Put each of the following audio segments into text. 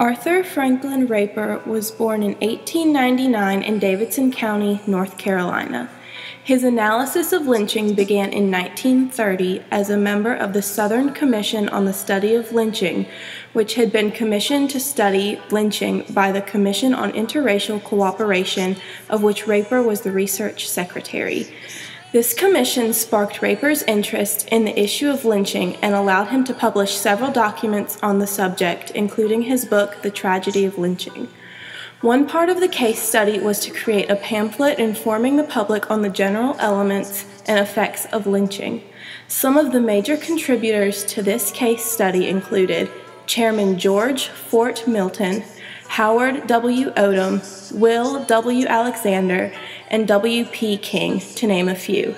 Arthur Franklin Raper was born in 1899 in Davidson County, North Carolina. His analysis of lynching began in 1930 as a member of the Southern Commission on the Study of Lynching, which had been commissioned to study lynching by the Commission on Interracial Cooperation, of which Raper was the research secretary. This commission sparked Raper's interest in the issue of lynching and allowed him to publish several documents on the subject, including his book, The Tragedy of Lynching. One part of the case study was to create a pamphlet informing the public on the general elements and effects of lynching. Some of the major contributors to this case study included Chairman George Fort Milton, Howard W. Odom, Will W. Alexander, and W. P. King, to name a few.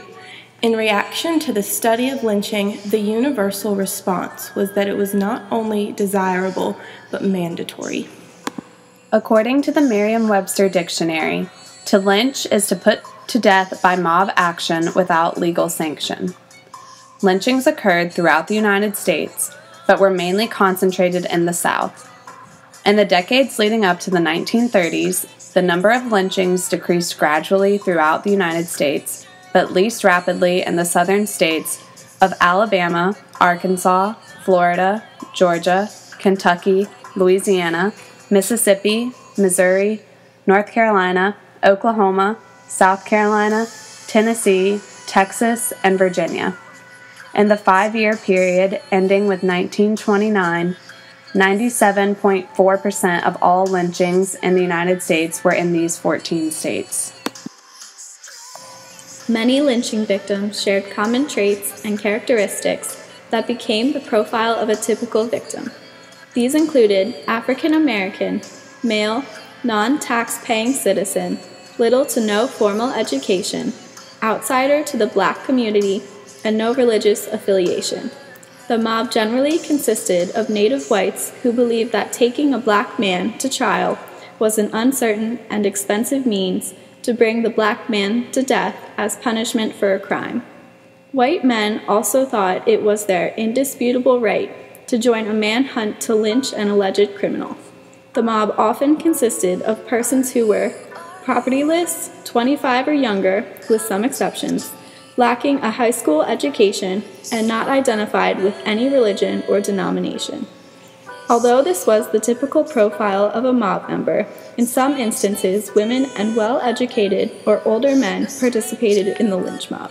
In reaction to the study of lynching, the universal response was that it was not only desirable, but mandatory. According to the Merriam-Webster Dictionary, to lynch is to put to death by mob action without legal sanction. Lynchings occurred throughout the United States, but were mainly concentrated in the South. In the decades leading up to the 1930s, the number of lynchings decreased gradually throughout the United States, but least rapidly in the southern states of Alabama, Arkansas, Florida, Georgia, Kentucky, Louisiana, Mississippi, Missouri, North Carolina, Oklahoma, South Carolina, Tennessee, Texas, and Virginia. In the 5-year period ending with 1929, 97.4% of all lynchings in the United States were in these 14 states. Many lynching victims shared common traits and characteristics that became the profile of a typical victim. These included African American, male, non-tax-paying citizen, little to no formal education, outsider to the black community, and no religious affiliation. The mob generally consisted of native whites who believed that taking a black man to trial was an uncertain and expensive means to bring the black man to death as punishment for a crime. White men also thought it was their indisputable right to join a manhunt to lynch an alleged criminal. The mob often consisted of persons who were propertyless, 25 or younger, with some exceptions, lacking a high school education, and not identified with any religion or denomination. Although this was the typical profile of a mob member, in some instances women and well-educated or older men participated in the lynch mob.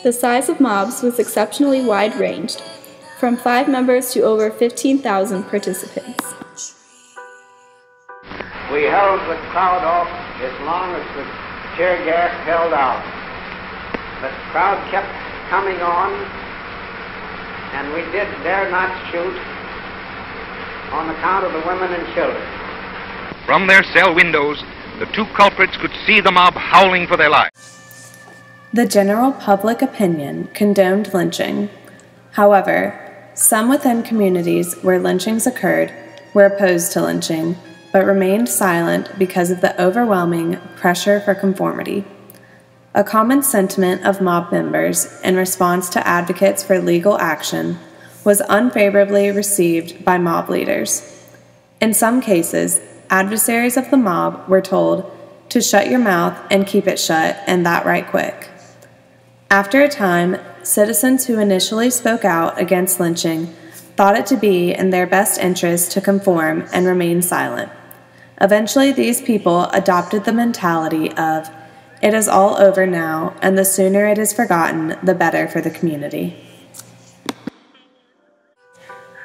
The size of mobs was exceptionally wide-ranged, from 5 members to over 15,000 participants. We held the crowd off as long as the tear gas held out. The crowd kept coming on, and we dare not shoot on account of the women and children. From their cell windows, the 2 culprits could see the mob howling for their lives. The general public opinion condoned lynching. However, some within communities where lynchings occurred were opposed to lynching, but remained silent because of the overwhelming pressure for conformity. A common sentiment of mob members in response to advocates for legal action was unfavorably received by mob leaders. In some cases, adversaries of the mob were told to shut your mouth and keep it shut, and that right quick. After a time, citizens who initially spoke out against lynching thought it to be in their best interest to conform and remain silent. Eventually, these people adopted the mentality of, "It is all over now, and the sooner it is forgotten, the better for the community."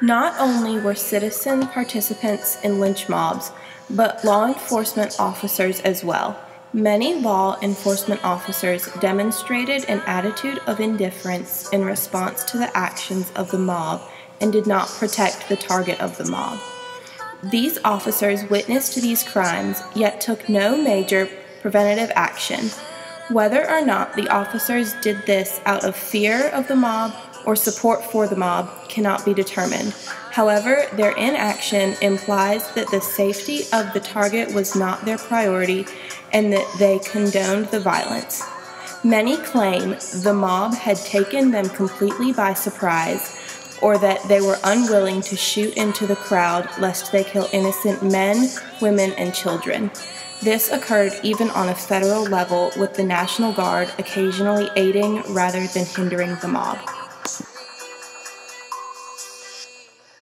Not only were citizen participants in lynch mobs, but law enforcement officers as well. Many law enforcement officers demonstrated an attitude of indifference in response to the actions of the mob and did not protect the target of the mob. These officers witnessed these crimes, yet took no major preventative action. Whether or not the officers did this out of fear of the mob or support for the mob cannot be determined. However, their inaction implies that the safety of the target was not their priority and that they condoned the violence. Many claim the mob had taken them completely by surprise, or that they were unwilling to shoot into the crowd lest they kill innocent men, women, and children. This occurred even on a federal level, with the National Guard occasionally aiding rather than hindering the mob.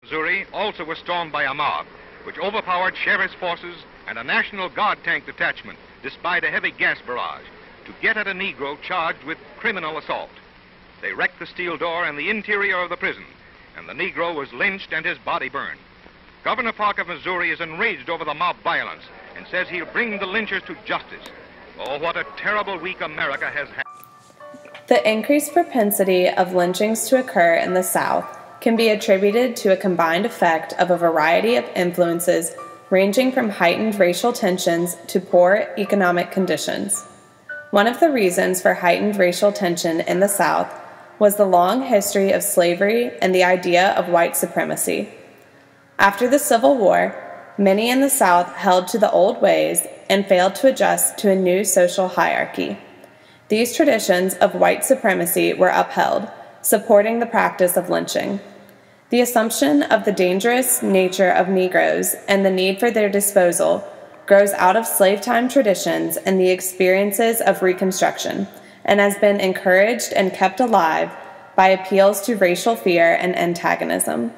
Missouri also was stormed by a mob, which overpowered sheriff's forces and a National Guard tank detachment, despite a heavy gas barrage, to get at a Negro charged with criminal assault. They wrecked the steel door and the interior of the prison, and the Negro was lynched and his body burned. Governor Park of Missouri is enraged over the mob violence and says he'll bring the lynchers to justice. Oh, what a terrible week America has had. The increased propensity of lynchings to occur in the South can be attributed to a combined effect of a variety of influences ranging from heightened racial tensions to poor economic conditions. One of the reasons for heightened racial tension in the South was the long history of slavery and the idea of white supremacy. After the Civil War, many in the South held to the old ways and failed to adjust to a new social hierarchy. These traditions of white supremacy were upheld, supporting the practice of lynching. The assumption of the dangerous nature of Negroes and the need for their disposal grows out of slave time traditions and the experiences of Reconstruction, and has been encouraged and kept alive by appeals to racial fear and antagonism.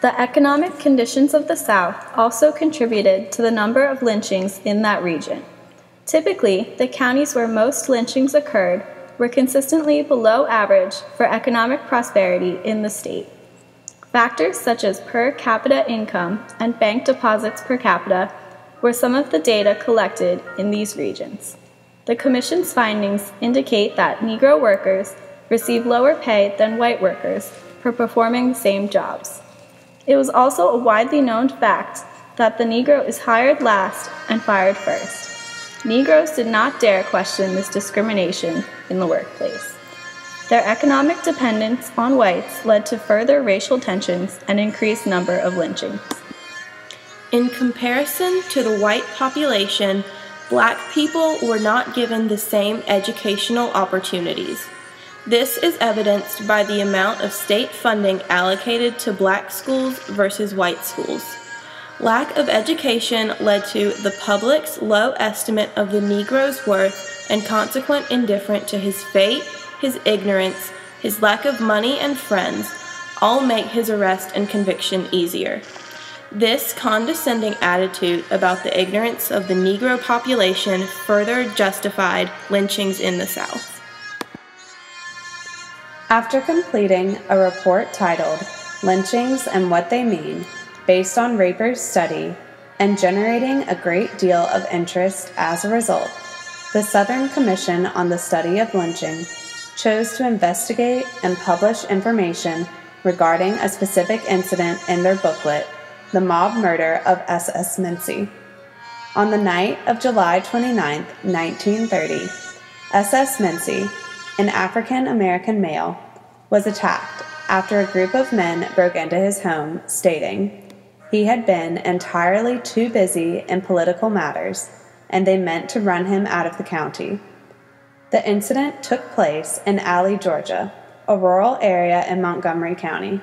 The economic conditions of the South also contributed to the number of lynchings in that region. Typically, the counties where most lynchings occurred were consistently below average for economic prosperity in the state. Factors such as per capita income and bank deposits per capita were some of the data collected in these regions. The Commission's findings indicate that Negro workers receive lower pay than white workers for performing the same jobs. It was also a widely known fact that the Negro is hired last and fired first. Negroes did not dare question this discrimination in the workplace. Their economic dependence on whites led to further racial tensions and increased number of lynchings. In comparison to the white population, Black people were not given the same educational opportunities. This is evidenced by the amount of state funding allocated to Black schools versus white schools. Lack of education led to the public's low estimate of the Negro's worth and consequent indifference to his fate, his ignorance, his lack of money and friends, all make his arrest and conviction easier. This condescending attitude about the ignorance of the Negro population further justified lynchings in the South. After completing a report titled Lynchings and What They Mean, based on Raper's study, and generating a great deal of interest as a result, the Southern Commission on the Study of Lynching chose to investigate and publish information regarding a specific incident in their booklet, The Mob Murder of S.S. Mincy. On the night of July 29, 1930, S.S. Mincy, an African-American male, was attacked after a group of men broke into his home, stating he had been entirely too busy in political matters, and they meant to run him out of the county. The incident took place in Alley, Georgia, a rural area in Montgomery County.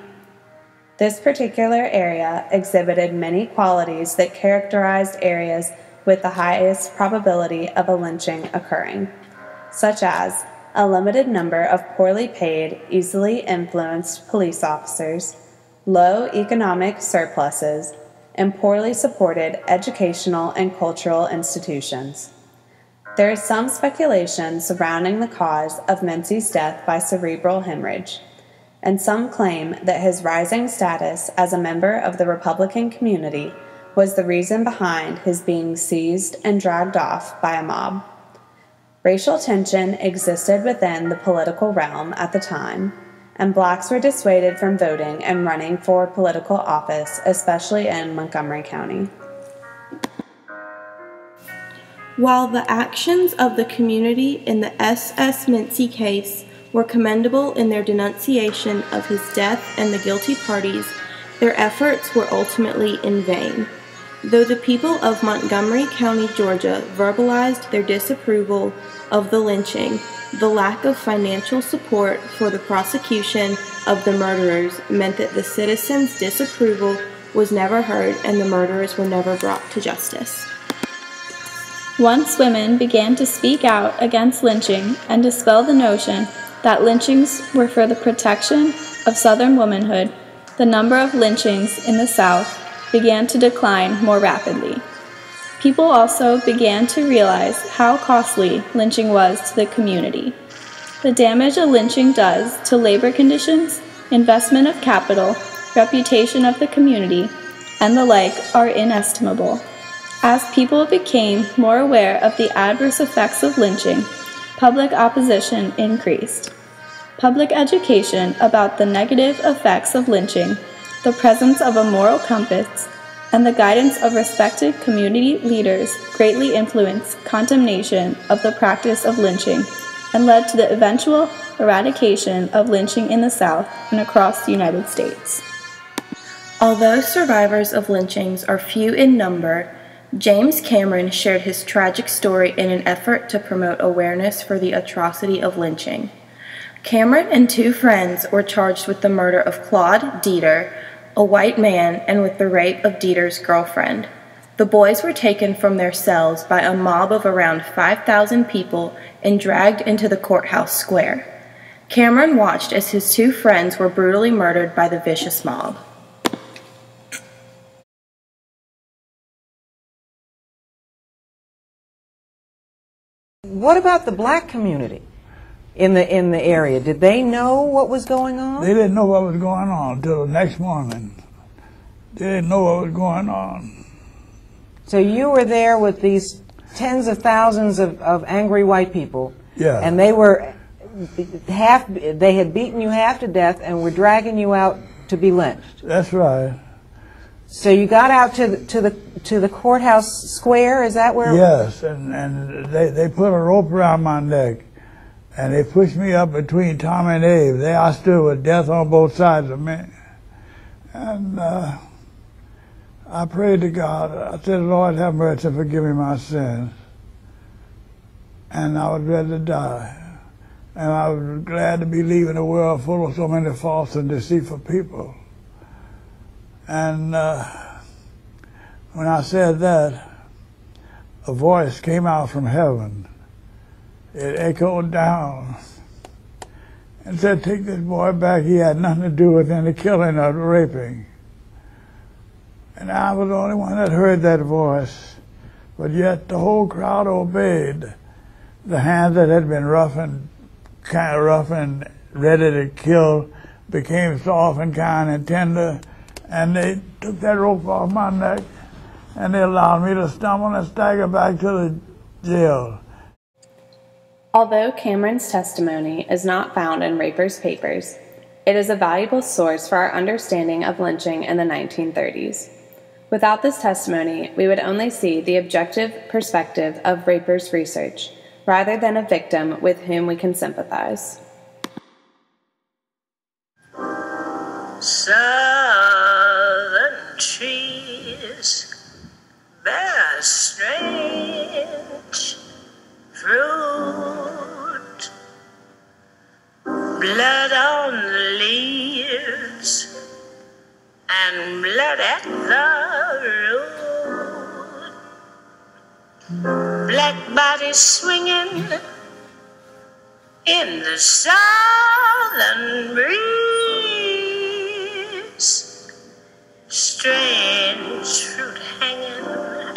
This particular area exhibited many qualities that characterized areas with the highest probability of a lynching occurring, such as a limited number of poorly paid, easily influenced police officers, low economic surpluses, and poorly supported educational and cultural institutions. There is some speculation surrounding the cause of Mincy's death by cerebral hemorrhage, and some claim that his rising status as a member of the Republican community was the reason behind his being seized and dragged off by a mob. Racial tension existed within the political realm at the time, and Blacks were dissuaded from voting and running for political office, especially in Montgomery County. While the actions of the community in the S.S. Mincy case were commendable in their denunciation of his death and the guilty parties, their efforts were ultimately in vain. Though the people of Montgomery County, Georgia, verbalized their disapproval of the lynching, the lack of financial support for the prosecution of the murderers meant that the citizens' disapproval was never heard and the murderers were never brought to justice. Once women began to speak out against lynching and dispel the notion that lynchings were for the protection of Southern womanhood, the number of lynchings in the South began to decline more rapidly. People also began to realize how costly lynching was to the community. The damage a lynching does to labor conditions, investment of capital, reputation of the community, and the like are inestimable. As people became more aware of the adverse effects of lynching, public opposition increased. Public education about the negative effects of lynching, the presence of a moral compass, and the guidance of respected community leaders greatly influenced condemnation of the practice of lynching and led to the eventual eradication of lynching in the South and across the United States. Although survivors of lynchings are few in number, James Cameron shared his tragic story in an effort to promote awareness for the atrocity of lynching. Cameron and two friends were charged with the murder of Claude Dieter, a white man, and with the rape of Dieter's girlfriend. The boys were taken from their cells by a mob of around 5,000 people and dragged into the courthouse square. Cameron watched as his two friends were brutally murdered by the vicious mob. What about the black community in the area? Did they know what was going on? They didn't know what was going on until the next morning. They didn't know what was going on. So you were there with these tens of thousands of angry white people. Yeah. And they had beaten you half to death and were dragging you out to be lynched. That's right. So you got out to the courthouse square, is that where? Yes, and they put a rope around my neck, and they pushed me up between Tom and Abe. There I stood with death on both sides of me. And I prayed to God. I said, Lord, have mercy and forgive me my sins. And I was ready to die. And I was glad to be leaving a world full of so many false and deceitful people. And when I said that, a voice came out from heaven. It echoed down and said, take this boy back. He had nothing to do with any killing or raping. And I was the only one that heard that voice. But yet the whole crowd obeyed. The hands that had been rough and ready to kill became soft and kind and tender. And they took that rope off my neck, and they allowed me to stumble and stagger back to the jail. Although Cameron's testimony is not found in Raper's papers, it is a valuable source for our understanding of lynching in the 1930s. Without this testimony, we would only see the objective perspective of Raper's research, rather than a victim with whom we can sympathize. Southern trees bear strange fruit, blood on the leaves and blood at the root. Black bodies swinging in the southern breeze, strange fruit hanging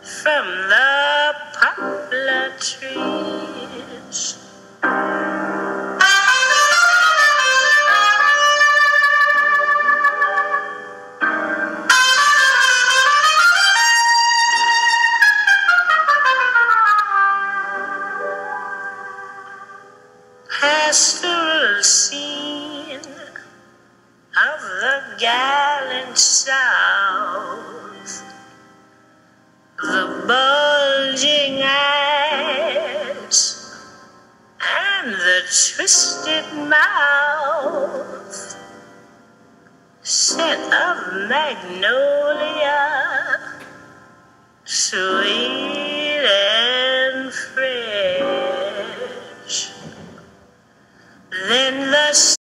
from the poplar trees. Pastoral scene of the gallant South, the bulging eyes and the twisted mouth, scent of magnolia sweet and fresh. Then the